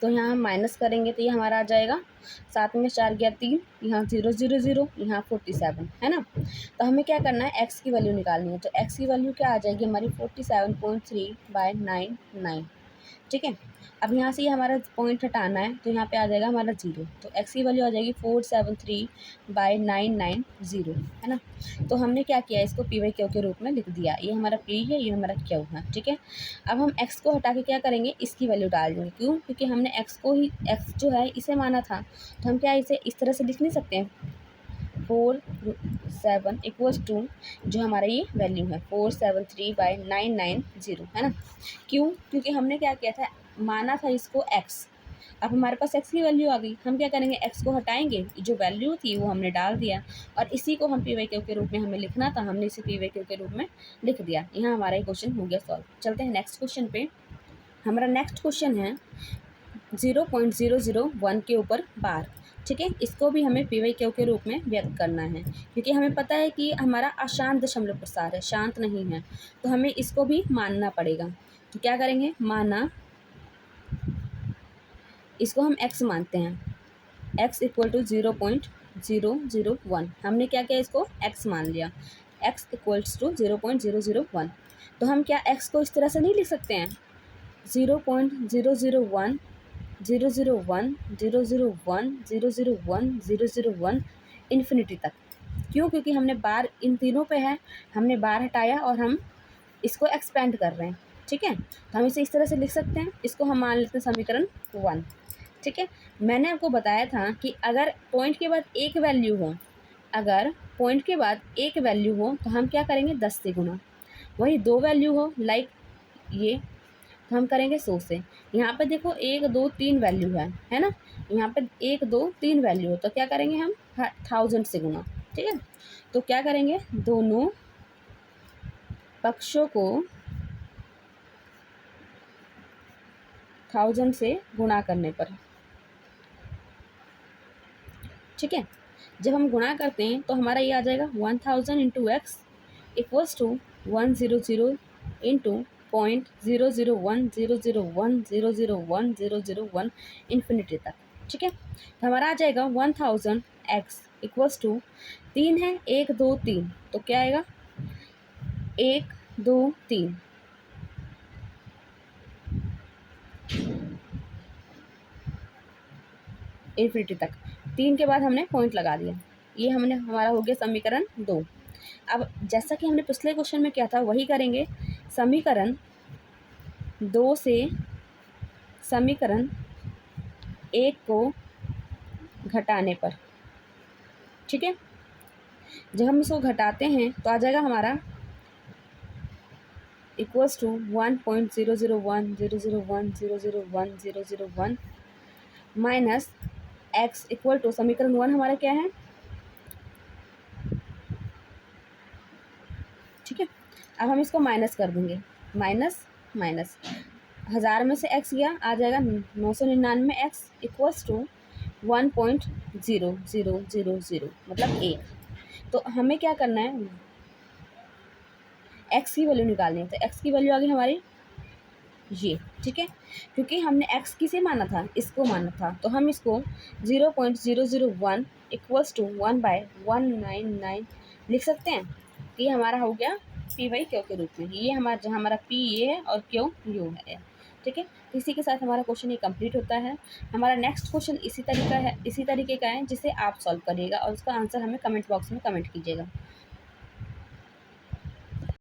तो यहाँ हम माइनस करेंगे तो ये हमारा आ जाएगा 7 में 4 गया 3, यहाँ 0 0 0, यहाँ 47 है ना। तो हमें क्या करना है, x की वैल्यू निकालनी है। तो x की वैल्यू क्या आ जाएगी हमारी 47.3/99, ठीक है। अब यहाँ से ये हमारा पॉइंट हटाना है तो यहाँ पे आ जाएगा हमारा 0। तो x की वैल्यू आ जाएगी 473/990, है ना। तो हमने क्या किया, इसको पी वाई क्यू के रूप में लिख दिया। ये हमारा p है, ये हमारा q है, ठीक है। अब हम x को हटा के क्या करेंगे, इसकी वैल्यू डाल देंगे। क्यों? क्योंकि हमने x को ही, x जो है इसे माना था, तो हम क्या इसे इस तरह से लिख नहीं सकते हैं 47 = जो हमारा ये वैल्यू है 473/990, है ना। क्यों? क्योंकि हमने क्या किया था, माना था इसको x। अब हमारे पास x की वैल्यू आ गई, हम क्या करेंगे, x को हटाएंगे, जो वैल्यू थी वो हमने डाल दिया, और इसी को हम पी वाई क्यू के रूप में हमें लिखना था, हमने इसे पी वाई क्यू के रूप में लिख दिया। यहाँ हमारा ये क्वेश्चन हो गया सॉल्व। चलते हैं नेक्स्ट क्वेश्चन पे। हमारा नेक्स्ट क्वेश्चन है 0.001 के ऊपर बार, ठीक है। इसको भी हमें पी वाई क्यू के रूप में व्यक्त करना है, क्योंकि हमें पता है कि हमारा अशांत दशमलव प्रसार है, शांत नहीं है, तो हमें इसको भी मानना पड़ेगा। तो क्या करेंगे, माना, इसको हम x मानते हैं, x = 0.001। हमने क्या किया, इसको x मान लिया, x = 0.001। तो हम क्या x को इस तरह से नहीं लिख सकते हैं, 0.001 001 001 001 001 इन्फिनिटी तक। क्यों? क्योंकि हमने बार इन तीनों पे है, हमने बार हटाया और हम इसको एक्सपेंड कर रहे हैं, ठीक है। तो हम इसे इस तरह से लिख सकते हैं। इसको हम मान लेते हैं समीकरण 1, ठीक है। मैंने आपको बताया था कि अगर पॉइंट के बाद एक वैल्यू हो, अगर पॉइंट के बाद एक वैल्यू हो तो हम क्या करेंगे, 10 से गुना। वही दो वैल्यू हो, लाइक ये, तो हम करेंगे 100 से। यहाँ पे देखो 1 2 3 वैल्यू है ना। यहाँ पे 1 2 3 वैल्यू हो तो क्या करेंगे हम 1000 से गुना, ठीक है। तो क्या करेंगे, दोनों पक्षों को 1000 से गुणा करने पर, ठीक है। जब हम गुणा करते हैं तो हमारा ये आ जाएगा 1000 × x = 100 × 0.001 इन्फिनिटी तक, ठीक है। तो हमारा आ जाएगा 1000 x = 3 है, 1 2 3, तो क्या आएगा 1 2 3, इन्फिनिटी तक। 3 के बाद हमने पॉइंट लगा दिया, ये हमने हमारा हो गया समीकरण 2। अब जैसा कि हमने पिछले क्वेश्चन में किया था वही करेंगे, समीकरण 2 से समीकरण 1 को घटाने पर, ठीक है। जब हम इसको घटाते हैं तो आ जाएगा हमारा = 1.001 001 001 001 माइनस x = समीकरण 1 हमारा क्या है, ठीक है। अब हम इसको माइनस कर देंगे, माइनस माइनस, 1000 में से x गया, आ जाएगा 999, x = 1.0000 मतलब 1। तो हमें क्या करना है, x की वैल्यू निकालनी है। तो x की वैल्यू आ गई हमारी ये, ठीक है। क्योंकि हमने x किसे माना था, इसको माना था, तो हम इसको 0.001 = 1/199 लिख सकते हैं। ये हमारा हो गया पी वाई क्यू के रूप में। ये हमारा, जहाँ हमारा पी ये है और क्यू यू है, ठीक है। तो इसी के साथ हमारा क्वेश्चन ये कंप्लीट होता है। हमारा नेक्स्ट क्वेश्चन इसी तरीके का है जिसे आप सॉल्व करिएगा और उसका आंसर हमें कमेंट बॉक्स में कमेंट कीजिएगा।